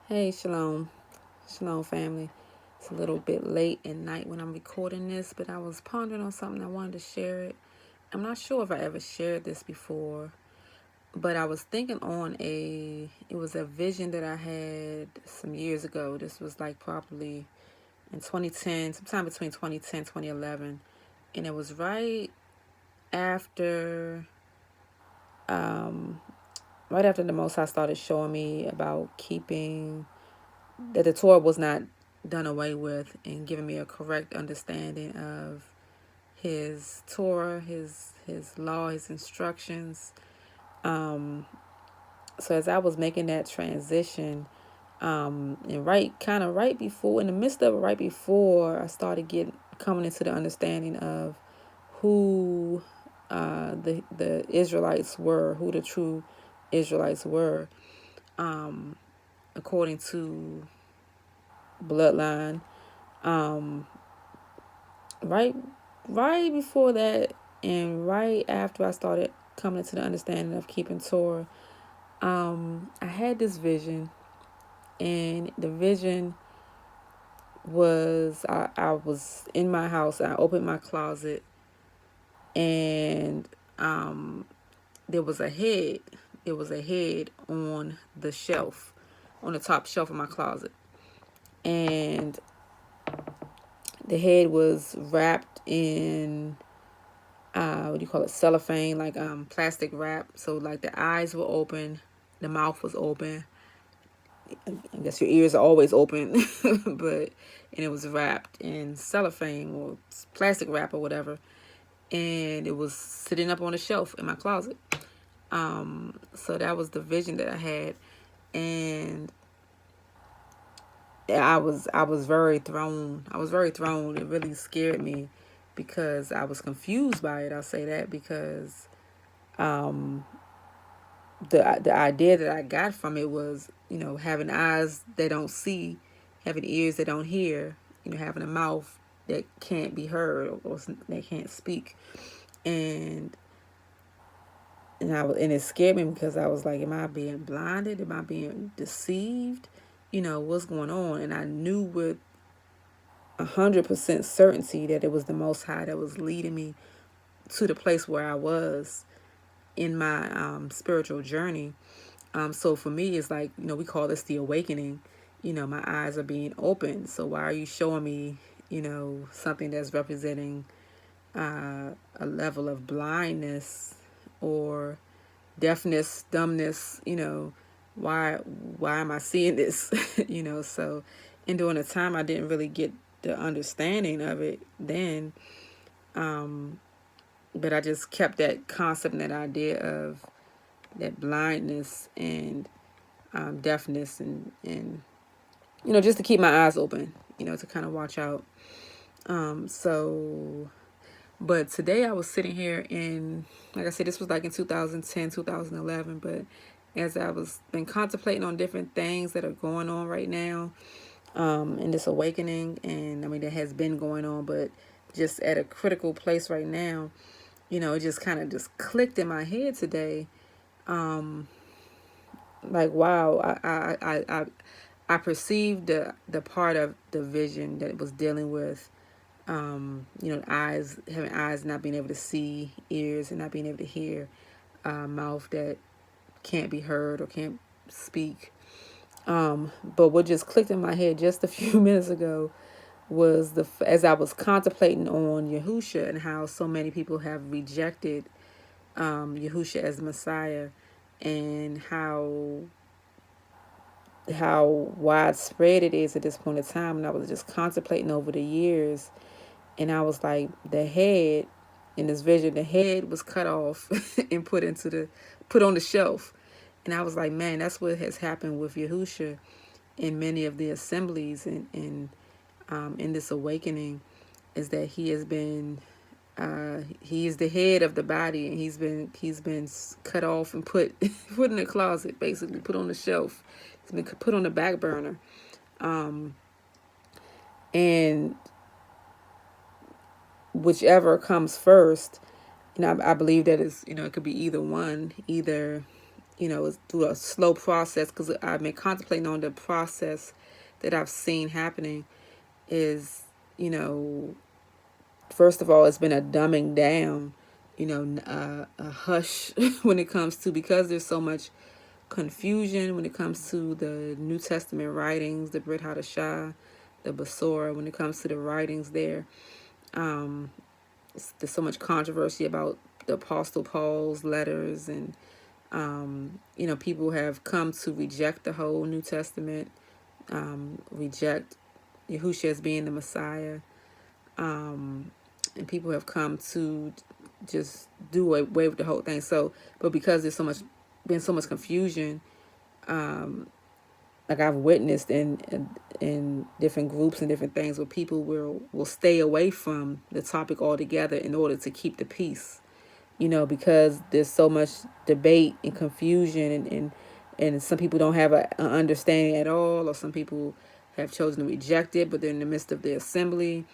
Hey, Shalom. Shalom, family. It's a little bit late at night when I'm recording this, but I was pondering on something. I wanted to share it. I'm not sure if I ever shared this before, but I was thinking it was a vision that I had some years ago. This was like probably in 2010, sometime between 2010, 2011. And it was after, um, right after the Most High started showing me about that the Torah was not done away with, and giving me a correct understanding of his Torah, his law, his instructions. Um, so as I was making that transition, and right before, in the midst of it, right before I started coming into the understanding of who the Israelites were, who the true Israelites were, um, according to bloodline. Um, right right before that, and right after I started coming to the understanding of keeping Torah, I had this vision, and the vision was I was in my house. I opened my closet, and um, there was a head. There was a head on the shelf, on the top shelf of my closet, and the head was wrapped in what do you call it, cellophane, like plastic wrap. So like the eyes were open, the mouth was open. I guess your ears are always open, but and it was wrapped in cellophane or plastic wrap or whatever, and it was sitting up on a shelf in my closet. So that was the vision that I had, and I was very thrown. I was very thrown. It really scared me because I was confused by it. I'll say that because um, the idea that I got from it was, having eyes that don't see, having ears that don't hear, having a mouth that can't be heard, or they can't speak, and and it scared me because I was like, am I being blinded? Am I being deceived? What's going on? And I knew with 100% certainty that it was the Most High that was leading me to the place where I was in my spiritual journey. So for me, it's like, we call this the awakening. My eyes are being opened. So why are you showing me, something that's representing a level of blindness or deafness, dumbness? Why why am I seeing this? So, and during the time I didn't really get the understanding of it then, but I just kept that concept and that idea of that blindness and deafness, and just to keep my eyes open, to kind of watch out. So, but today I was sitting here in, like I said, this was like in 2010, 2011, but as I was been contemplating on different things that are going on right now, in this awakening, and I mean, that has been going on, but just at a critical place right now, it just kind of just clicked in my head today. Like, wow, I perceived the part of the vision that it was dealing with, eyes, having eyes not being able to see, ears and not being able to hear, mouth that can't be heard or can't speak. But what just clicked in my head just a few minutes ago was as I was contemplating on Yahusha and how so many people have rejected Yahusha as Messiah, and how widespread it is at this point in time. And I was just contemplating over the years, and I was like, the head in this vision, the head was cut off and put on the shelf. And I was like, man, that's what has happened with Yahusha in many of the assemblies, and in this awakening, is that he has been he is the head of the body, and he's been cut off and put put in a closet, basically put on the shelf. He's been put on the back burner, and whichever comes first, I believe that is, it could be either one, either it's through a slow process, because I've been contemplating on the process that I've seen happening is, first of all, it's been a dumbing down, a hush when it comes to, because there's so much confusion when it comes to the New Testament writings, the Brit Hadashah, the Basora, when it comes to the writings there. There's so much controversy about the Apostle Paul's letters, and people have come to reject the whole New Testament, reject Yahushua as being the Messiah, and people have come to just do away with the whole thing. So, but because there's been so much confusion, like I've witnessed in different groups and different things, where people will stay away from the topic altogether in order to keep the peace. Because there's so much debate and confusion, and some people don't have an understanding at all, or some people have chosen to reject it, but they're in the midst of the assembly.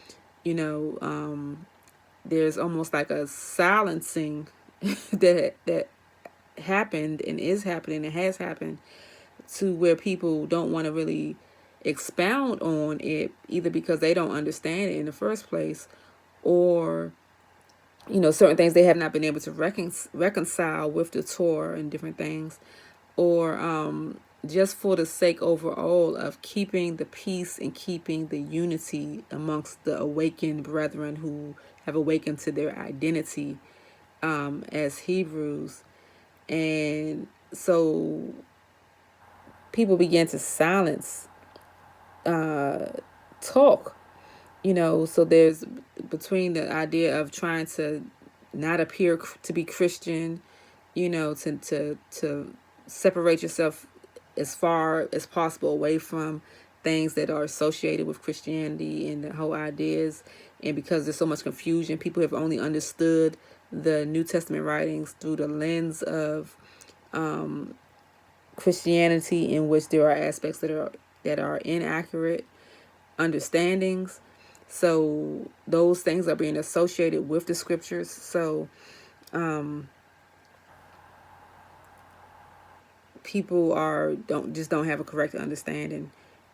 There's almost like a silencing that happened and is happening and has happened, to where people don't want to really expound on it, either because they don't understand it in the first place, or certain things they have not been able to reconcile with the Torah and different things, or just for the sake overall of keeping the peace and keeping the unity amongst the awakened brethren who have awakened to their identity as Hebrews. And so people began to silence talk, so there's between the idea of trying to not appear to be Christian, to separate yourself as far as possible away from things that are associated with Christianity and the whole ideas. And because there's so much confusion, people have only understood the New Testament writings through the lens of Christianity, in which there are aspects that are inaccurate understandings. So those things are being associated with the scriptures. So people don't have a correct understanding.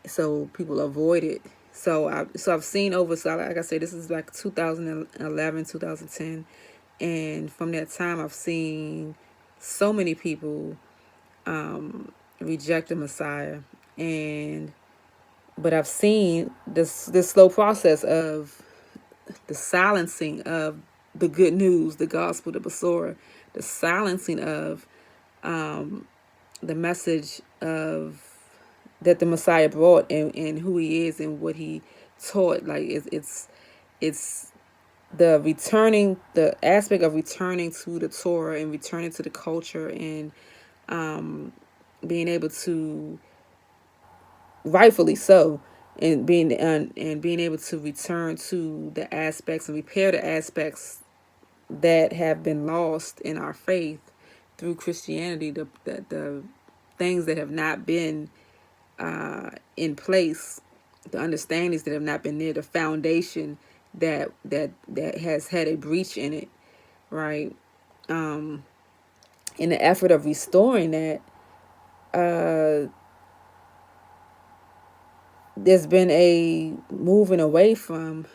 So people avoid it. So I've seen like I said, this is like 2011, 2010, and from that time I've seen so many people reject the Messiah, but I've seen this slow process of the silencing of the good news, the gospel, the Basora, the silencing of the message of that the Messiah brought, and who he is and what he taught. Like it's the aspect of returning to the Torah and returning to the culture, and being able to, rightfully so, and being able to return to the aspects and repair the aspects that have been lost in our faith through Christianity, the things that have not been in place, the understandings that have not been there, the foundation that has had a breach in it, right? In the effort of restoring that, there's been a moving away from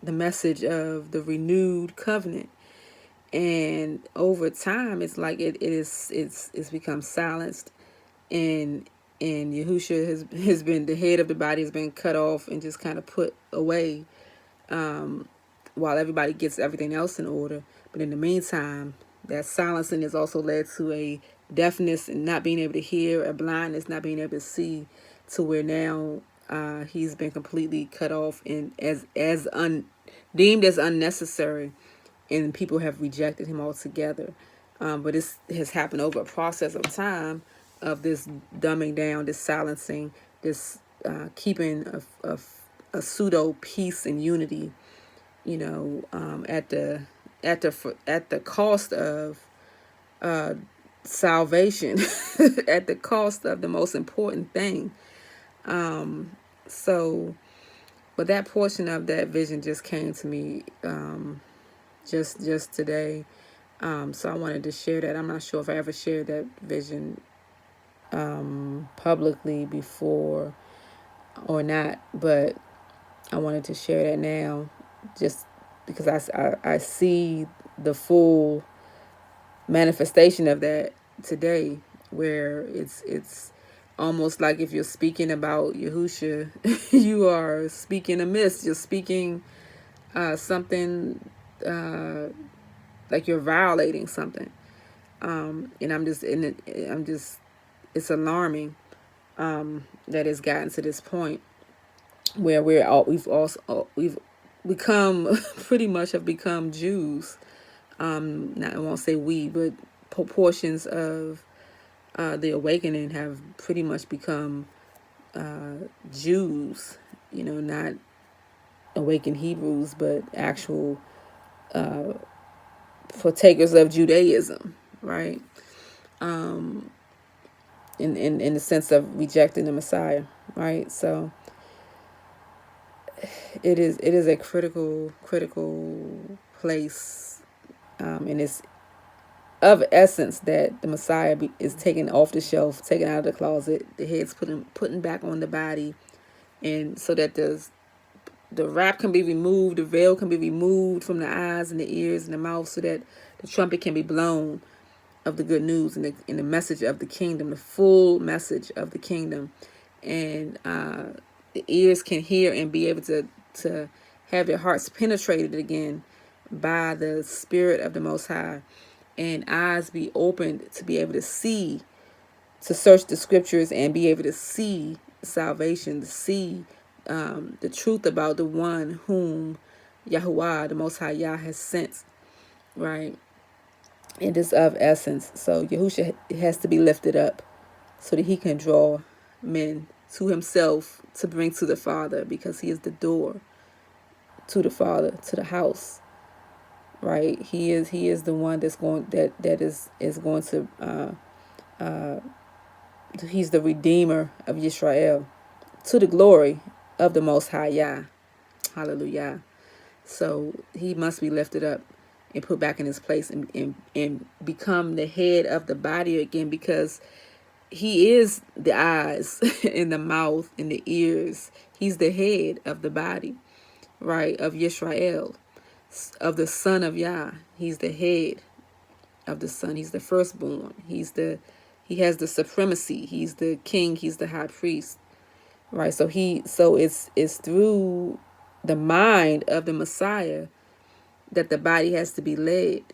the message of the renewed covenant, and over time it's like it's become silenced, and Yahushua has been, the head of the body has been cut off and just kind of put away, while everybody gets everything else in order. But in the meantime, that silencing has also led to a deafness and not being able to hear, a blindness, not being able to see, to where now he's been completely cut off and deemed as unnecessary, and people have rejected him altogether. But this has happened over a process of time, of this dumbing down, this silencing, this keeping a pseudo peace and unity, at the cost of salvation, at the cost of the most important thing. But that portion of that vision just came to me just today. So I wanted to share that. I'm not sure if I ever shared that vision publicly before or not, but I wanted to share that now, just because I see the full manifestation of that today, where it's almost like if you're speaking about Yahusha, you are speaking amiss. You're speaking something uh, like you're violating something, and I'm just in it. I'm just it's alarming that it's gotten to this point where we've become pretty much have become Jews. Not I won't say we, but proportions of the awakening have pretty much become Jews. Not awakened Hebrews, but actual partakers of Judaism, right? In the sense of rejecting the Messiah, right? So it is a critical place, and it's of essence that the Messiah is taken off the shelf, taken out of the closet, the head's putting back on the body, and so that the wrap can be removed, the veil can be removed from the eyes and the ears and the mouth, so that the trumpet can be blown of the good news and the message of the kingdom, the full message of the kingdom, and the ears can hear and be able to have their hearts penetrated again by the Spirit of the Most High, and eyes be opened to be able to see, to search the scriptures and be able to see salvation, to see the truth about the one whom Yahuwah, the Most High Yah, has sent, right? It is of essence. So Yahusha has to be lifted up so that he can draw men to himself to bring to the Father, because he is the door to the Father, to the house, right? He is the one that is going to he's the Redeemer of Israel, to the glory of the Most High Yah. Hallelujah. So he must be lifted up and put back in his place, and become the head of the body again, because he is the eyes and the mouth and the ears. He's the head of the body, right, of Yisrael, of the son of Yah. He's the head of the son. He's the firstborn. He has the supremacy. He's the king. He's the high priest, right? So it's through the mind of the Messiah that the body has to be led.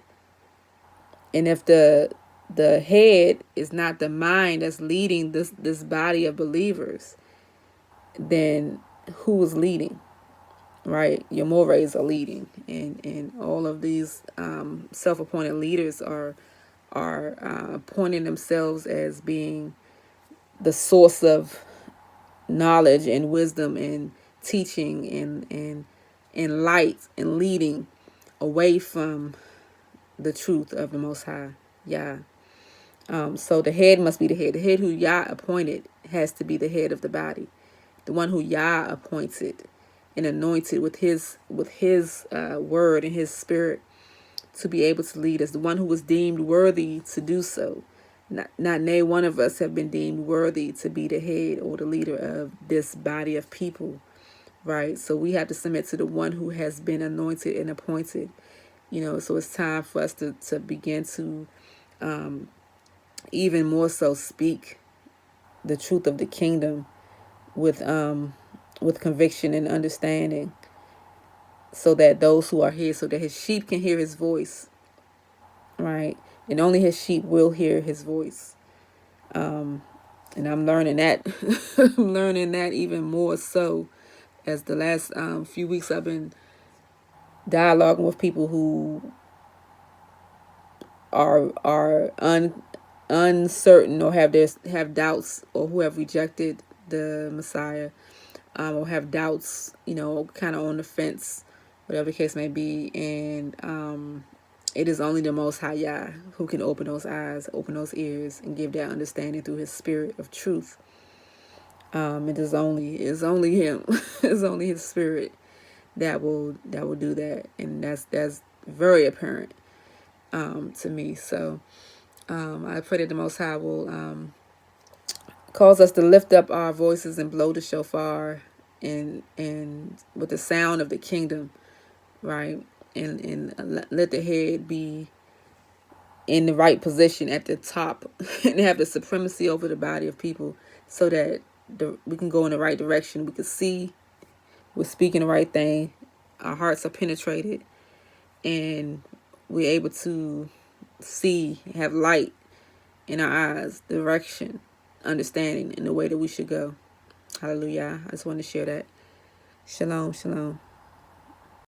And if the head is not the mind that's leading this body of believers, then who is leading, right? Your mores are leading, and all of these self-appointed leaders are pointing themselves as being the source of knowledge and wisdom and teaching and light and leading away from the truth of the Most High. Yeah. So the head must be the head. The head who Yah appointed has to be the head of the body. The one who Yah appointed and anointed with his word and his spirit to be able to lead us. The one who was deemed worthy to do so. Not nay one of us have been deemed worthy to be the head or the leader of this body of people, right? So we have to submit to the one who has been anointed and appointed. So it's time for us to begin to even more so speak the truth of the kingdom with conviction and understanding, so that those who are here, so that his sheep can hear his voice, right? And only his sheep will hear his voice. And I'm learning that. I'm learning that even more so as the last few weeks I've been dialoguing with people who are uncertain, or have doubts, or who have rejected the Messiah, or have doubts, kind of on the fence, whatever the case may be. And it is only the Most High Yah who can open those eyes, open those ears, and give that understanding through his spirit of truth. It's only him. It's only his spirit that will do that, and that's very apparent to me. So I pray that the Most High will Calls us to lift up our voices and blow the shofar, and with the sound of the kingdom, right? And let the head be in the right position at the top and have the supremacy over the body of people, so that we can go in the right direction. We can see we're speaking the right thing. Our hearts are penetrated, and we're able to see, have light in our eyes, direction, understanding in the way that we should go. Hallelujah. I just want to share that. Shalom, shalom.